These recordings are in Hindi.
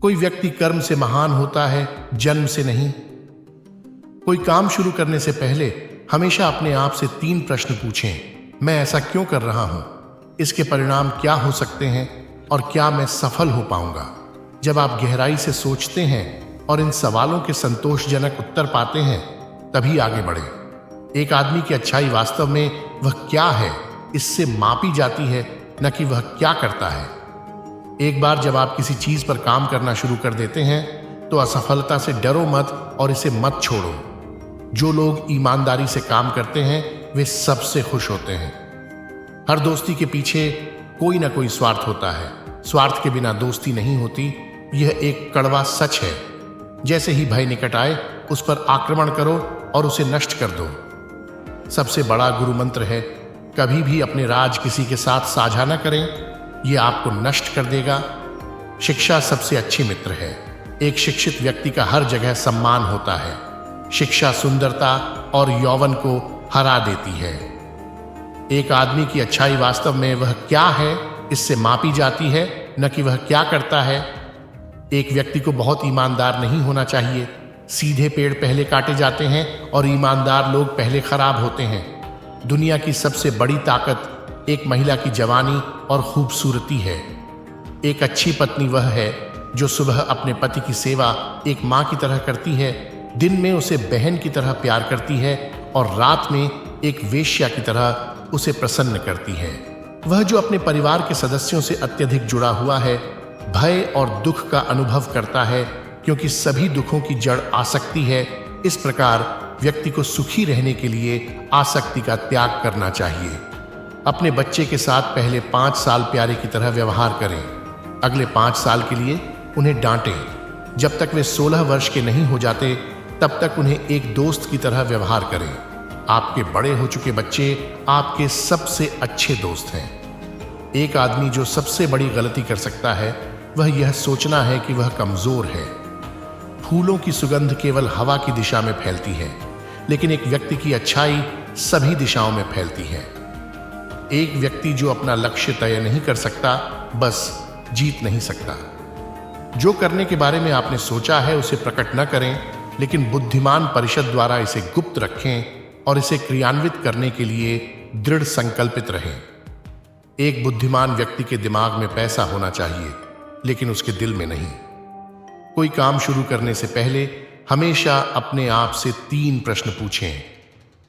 कोई व्यक्ति कर्म से महान होता है, जन्म से नहीं। कोई काम शुरू करने से पहले हमेशा अपने आप से 3 प्रश्न पूछें। मैं ऐसा क्यों कर रहा हूं? इसके परिणाम क्या हो सकते हैं? और क्या मैं सफल हो पाऊंगा? जब आप गहराई से सोचते हैं और इन सवालों के संतोषजनक उत्तर पाते हैं, तभी आगे बढ़े। एक आदमी की अच्छाई वास्तव में वह क्या है, इससे मापी जाती है, न कि वह क्या करता है। एक बार जब आप किसी चीज पर काम करना शुरू कर देते हैं, तो असफलता से डरो मत और इसे मत छोड़ो। जो लोग ईमानदारी से काम करते हैं, वे सबसे खुश होते हैं। हर दोस्ती के पीछे कोई ना कोई स्वार्थ होता है। स्वार्थ के बिना दोस्ती नहीं होती, यह एक कड़वा सच है। जैसे ही भय निकट आए, उस पर आक्रमण करो और उसे नष्ट कर दो। सबसे बड़ा गुरु मंत्र है, कभी भी अपने राज किसी के साथ साझा न करें, यह आपको नष्ट कर देगा। शिक्षा सबसे अच्छी मित्र है। एक शिक्षित व्यक्ति का हर जगह सम्मान होता है। शिक्षा सुंदरता और यौवन को हरा देती है। एक आदमी की अच्छाई वास्तव में वह क्या है, इससे मापी जाती है, न कि वह क्या करता है। एक व्यक्ति को बहुत ईमानदार नहीं होना चाहिए। सीधे पेड़ पहले काटे जाते हैं और ईमानदार लोग पहले खराब होते हैं। दुनिया की सबसे बड़ी ताकत एक महिला की जवानी और खूबसूरती है। एक अच्छी पत्नी वह है जो सुबह अपने पति की सेवा एक माँ की तरह करती है, दिन में उसे बहन की तरह प्यार करती है और रात में एक वेश्या की तरह उसे प्रसन्न करती है। वह जो अपने परिवार के सदस्यों से अत्यधिक जुड़ा हुआ है, भय और दुख का अनुभव करता है, क्योंकि सभी दुखों की जड़ आसक्ति है। इस प्रकार व्यक्ति को सुखी रहने के लिए आसक्ति का त्याग करना चाहिए। अपने बच्चे के साथ पहले 5 साल प्यारे की तरह व्यवहार करें। अगले 5 साल के लिए उन्हें डांटें। जब तक वे 16 वर्ष के नहीं हो जाते, तब तक उन्हें एक दोस्त की तरह व्यवहार करें। आपके बड़े हो चुके बच्चे आपके सबसे अच्छे दोस्त हैं। एक आदमी जो सबसे बड़ी गलती कर सकता है, वह यह सोचना है कि वह कमजोर है। फूलों की सुगंध केवल हवा की दिशा में फैलती है, लेकिन एक व्यक्ति की अच्छाई सभी दिशाओं में फैलती है। एक व्यक्ति जो अपना लक्ष्य तय नहीं कर सकता, बस जीत नहीं सकता। जो करने के बारे में आपने सोचा है, उसे प्रकट न करें, लेकिन बुद्धिमान परिषद द्वारा इसे गुप्त रखें और इसे क्रियान्वित करने के लिए दृढ़ संकल्पित रहें। एक बुद्धिमान व्यक्ति के दिमाग में पैसा होना चाहिए, लेकिन उसके दिल में नहीं। कोई काम शुरू करने से पहले हमेशा अपने आप से 3 प्रश्न पूछें।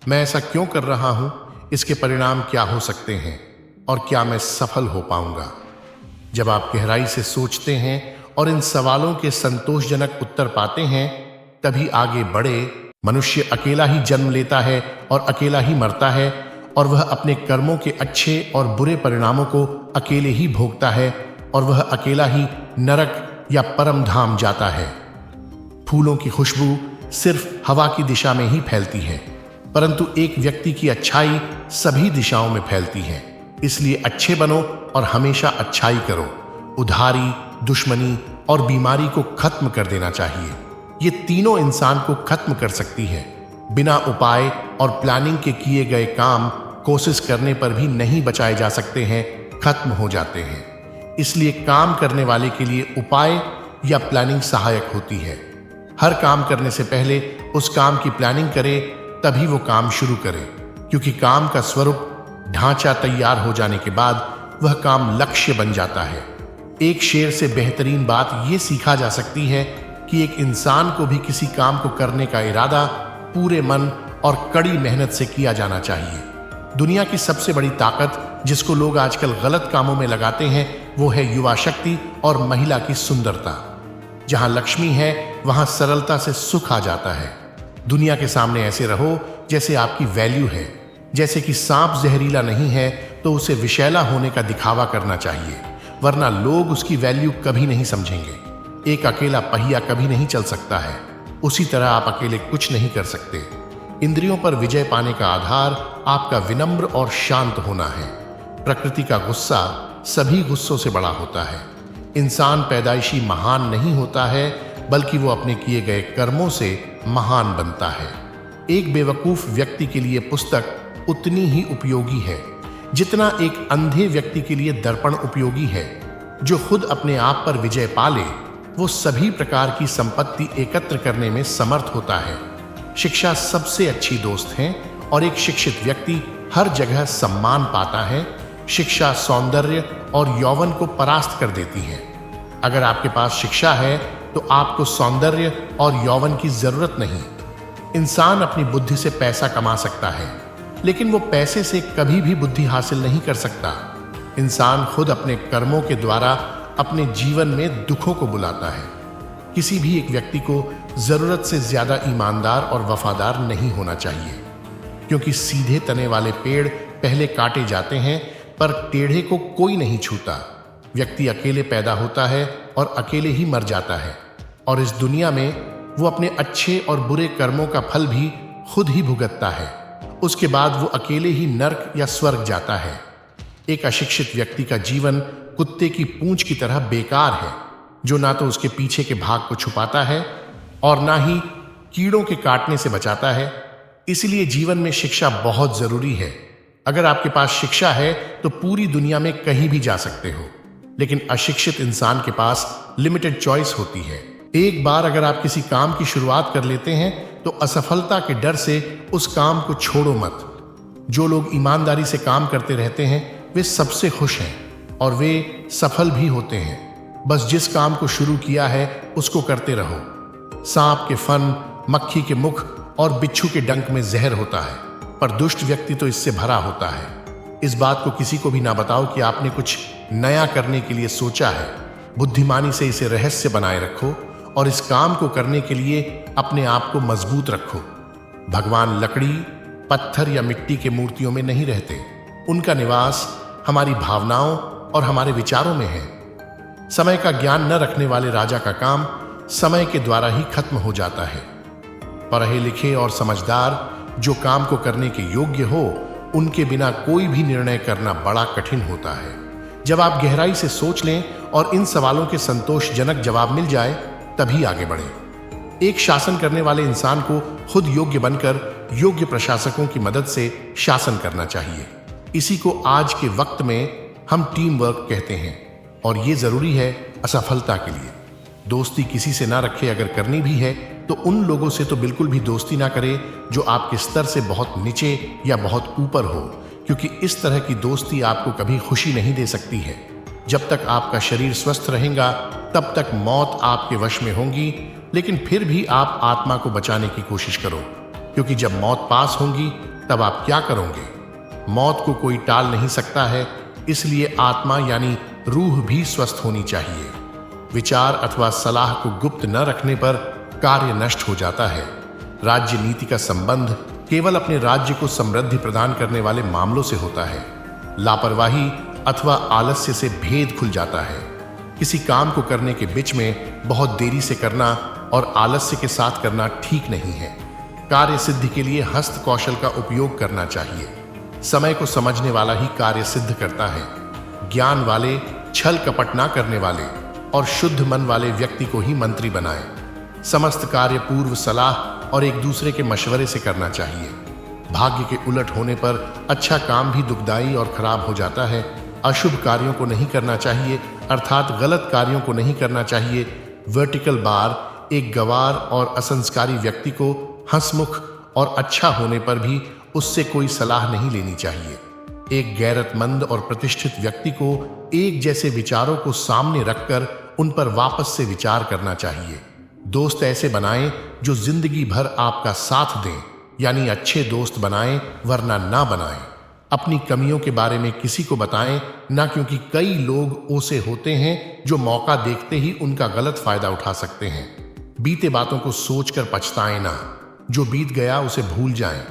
मैं ऐसा क्यों कर रहा हूं? इसके परिणाम क्या हो सकते हैं? और क्या मैं सफल हो पाऊंगा? जब आप गहराई से सोचते हैं और इन सवालों के संतोषजनक उत्तर पाते हैं, तभी आगे बढ़े। मनुष्य अकेला ही जन्म लेता है और अकेला ही मरता है, और वह अपने कर्मों के अच्छे और बुरे परिणामों को अकेले ही भोगता है, और वह अकेला ही नरक या परम धाम जाता है। फूलों की खुशबू सिर्फ हवा की दिशा में ही फैलती है, परंतु एक व्यक्ति की अच्छाई सभी दिशाओं में फैलती है। इसलिए अच्छे बनो और हमेशा अच्छाई करो। उधारी, दुश्मनी और बीमारी को खत्म कर देना चाहिए। ये तीनों इंसान को खत्म कर सकती है। बिना उपाय और प्लानिंग के किए गए काम कोशिश करने पर भी नहीं बचाए जा सकते हैं, खत्म हो जाते हैं। इसलिए काम करने वाले के लिए उपाय या प्लानिंग सहायक होती है। हर काम करने से पहले उस काम की प्लानिंग करे, तभी वो काम शुरू करे, क्योंकि काम का स्वरूप ढांचा तैयार हो जाने के बाद वह काम लक्ष्य बन जाता है। एक शेर से बेहतरीन बात यह सीखा जा सकती है कि एक इंसान को भी किसी काम को करने का इरादा पूरे मन और कड़ी मेहनत से किया जाना चाहिए। दुनिया की सबसे बड़ी ताकत जिसको लोग आजकल गलत कामों में लगाते हैं, वो है युवा शक्ति और महिला की सुंदरता। जहां लक्ष्मी है, वहां सरलता से सुख आ जाता है। दुनिया के सामने ऐसे रहो जैसे आपकी वैल्यू है। जैसे कि सांप जहरीला नहीं है, तो उसे विषैला होने का दिखावा करना चाहिए, वरना लोग उसकी वैल्यू कभी नहीं समझेंगे। एक अकेला पहिया कभी नहीं चल सकता है, उसी तरह आप अकेले कुछ नहीं कर सकते। इंद्रियों पर विजय पाने का आधार आपका विनम्र और शांत होना है। प्रकृति का गुस्सा सभी गुस्सों से बड़ा होता है। इंसान पैदाइशी महान नहीं होता है, बल्कि वो अपने किए गए कर्मों से महान बनता है। एक बेवकूफ व्यक्ति के लिए पुस्तक उतनी ही उपयोगी है जितना एक अंधे व्यक्ति के लिए दर्पण उपयोगी है। जो खुद अपने आप पर विजय पा ले, वो सभी प्रकार की संपत्ति एकत्र करने में समर्थ होता है। शिक्षा सबसे अच्छी दोस्त है और एक शिक्षित व्यक्ति हर जगह सम्मान पाता है। शिक्षा सौंदर्य और यौवन को परास्त कर देती है। अगर आपके पास शिक्षा है तो आपको सौंदर्य और यौवन की जरूरत नहीं। इंसान अपनी बुद्धि से पैसा कमा सकता है, लेकिन वो पैसे से कभी भी बुद्धि हासिल नहीं कर सकता। इंसान खुद अपने कर्मों के द्वारा अपने जीवन में दुखों को बुलाता है। किसी भी एक व्यक्ति को जरूरत से ज्यादा ईमानदार और वफादार नहीं होना चाहिए, क्योंकि सीधे तने वाले पेड़ पहले काटे जाते हैं पर टेढ़े को कोई नहीं छूता। व्यक्ति अकेले पैदा होता है और अकेले ही मर जाता है, और इस दुनिया में वो अपने अच्छे और बुरे कर्मों का फल भी खुद ही भुगतता है। उसके बाद वो अकेले ही नर्क या स्वर्ग जाता है। एक अशिक्षित व्यक्ति का जीवन कुत्ते की पूंछ की तरह बेकार है, जो ना तो उसके पीछे के भाग को छुपाता है और ना ही कीड़ों के काटने से बचाता है। इसलिए जीवन में शिक्षा बहुत जरूरी है। अगर आपके पास शिक्षा है तो पूरी दुनिया में कहीं भी जा सकते हो, लेकिन अशिक्षित इंसान के पास लिमिटेड चॉइस होती है। एक बार अगर आप किसी काम की शुरुआत कर लेते हैं तो असफलता के डर से उस काम को छोड़ो मत। जो लोग ईमानदारी से काम करते रहते हैं वे सबसे खुश हैं और वे सफल भी होते हैं। बस जिस काम को शुरू किया है उसको करते रहो। सांप के फन, मक्खी के मुख और बिच्छू के डंक में जहर होता है, पर दुष्ट व्यक्ति तो इससे भरा होता है। इस बात को किसी को भी ना बताओ कि आपने कुछ नया करने के लिए सोचा है। बुद्धिमानी से इसे रहस्य बनाए रखो और इस काम को करने के लिए अपने आप को मजबूत रखो। भगवान लकड़ी, पत्थर या मिट्टी के मूर्तियों में नहीं रहते। उनका निवास हमारी भावनाओं और हमारे विचारों में है। समय का ज्ञान न रखने वाले राजा का काम समय के द्वारा ही खत्म हो जाता है। पढ़े लिखे और समझदार जो काम को करने के योग्य हो, उनके बिना कोई भी निर्णय करना बड़ा कठिन होता है। जब आप गहराई से सोच लें और इन सवालों के संतोषजनक जवाब मिल जाए, तभी आगे बढ़ें। एक शासन करने वाले इंसान को खुद योग्य बनकर योग्य प्रशासकों की मदद से शासन करना चाहिए। इसी को आज के वक्त में हम टीम वर्क कहते हैं, और ये जरूरी है असफलता के लिए। दोस्ती किसी से ना रखे, अगर करनी भी है तो उन लोगों से तो बिल्कुल भी दोस्ती ना करें जो आपके स्तर से बहुत नीचे या बहुत ऊपर हो, क्योंकि इस तरह की दोस्ती आपको कभी खुशी नहीं दे सकती है। जब तक आपका शरीर स्वस्थ रहेगा तब तक मौत आपके वश में होगी, लेकिन फिर भी आप आत्मा को बचाने की कोशिश करो, क्योंकि जब मौत पास होगी तब आप क्या करोगे? मौत को कोई टाल नहीं सकता है, इसलिए आत्मा यानी रूह भी स्वस्थ होनी चाहिए। विचार अथवा सलाह को गुप्त न रखने पर कार्य नष्ट हो जाता है। राज्य नीति का संबंध केवल अपने राज्य को समृद्धि प्रदान करने वाले मामलों से होता है। लापरवाही अथवा आलस्य से भेद खुल जाता है। किसी काम को करने के बीच में बहुत देरी से करना और आलस्य के साथ करना ठीक नहीं है। कार्य सिद्धि के लिए हस्त कौशल का उपयोग करना चाहिए। समय को समझने वाला ही कार्य सिद्ध करता है। ज्ञान वाले, छल कपट ना करने वाले और शुद्ध मन वाले व्यक्ति को ही मंत्री बनाएं। समस्त कार्य पूर्व सलाह और एक दूसरे के मशवरे से करना चाहिए। भाग्य के उलट होने पर अच्छा काम भी दुखदाई और खराब हो जाता है। अशुभ कार्यों को नहीं करना चाहिए, अर्थात गलत कार्यों को नहीं करना चाहिए। वर्टिकल बार एक गवार और असंस्कारी व्यक्ति को हंसमुख और अच्छा होने पर भी उससे कोई सलाह नहीं लेनी चाहिए। एक गैरतमंद और प्रतिष्ठित व्यक्ति को एक जैसे विचारों को सामने रखकर उन पर वापस से विचार करना चाहिए। दोस्त ऐसे बनाएं जो जिंदगी भर आपका साथ दें, यानी अच्छे दोस्त बनाएं वरना ना बनाएं। अपनी कमियों के बारे में किसी को बताएं ना, क्योंकि कई लोग ऐसे होते हैं जो मौका देखते ही उनका गलत फायदा उठा सकते हैं। बीते बातों को सोचकर पछताएं ना, जो बीत गया उसे भूल जाएं।